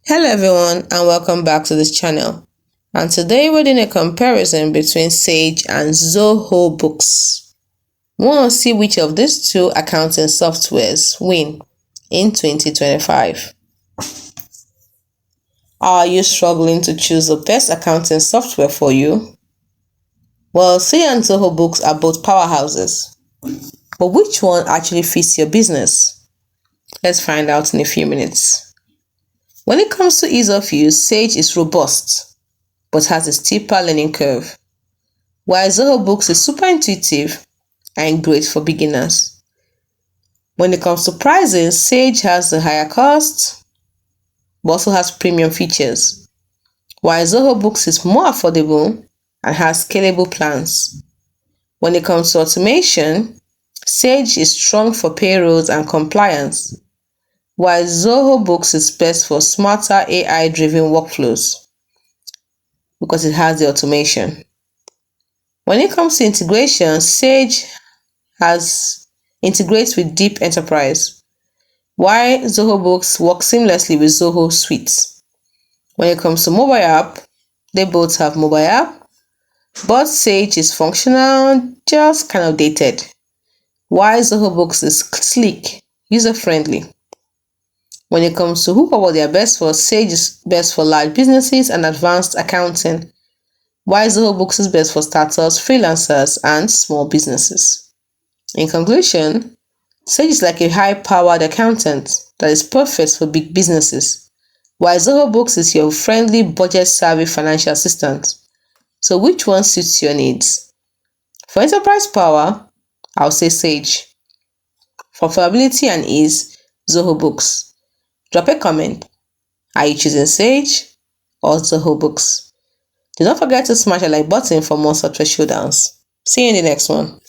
Hello everyone and welcome back to this channel. And today we're doing a comparison between Sage and Zoho Books. We want to see which of these two accounting softwares win in 2025. Are you struggling to choose the best accounting software for you? Well, Sage and Zoho Books are both powerhouses. But which one actually fits your business? Let's find out in a few minutes. When it comes to ease of use, Sage is robust but has a steeper learning curve, while Zoho Books is super intuitive and great for beginners. When it comes to pricing, Sage has the higher cost but also has premium features, while Zoho Books is more affordable and has scalable plans. When it comes to automation, Sage is strong for payrolls and compliance, while Zoho Books is best for smarter AI-driven workflows because it has the automation. When it comes to integration, Sage integrates with deep enterprise, while Zoho Books work seamlessly with Zoho Suites. When it comes to mobile app, they both have mobile app, but Sage is functional, just kind of dated, while Zoho Books is sleek, user-friendly. When it comes to who or what they are best for, Sage is best for large businesses and advanced accounting, while Zoho Books is best for starters, freelancers, and small businesses. In conclusion, Sage is like a high-powered accountant that is perfect for big businesses, while Zoho Books is your friendly, budget-savvy financial assistant. So which one suits your needs? For enterprise power, I'll say Sage. For affordability and ease, Zoho Books. Drop a comment. Are you choosing Sage or Zoho Books? Do not forget to smash the like button for more software showdowns. See you in the next one.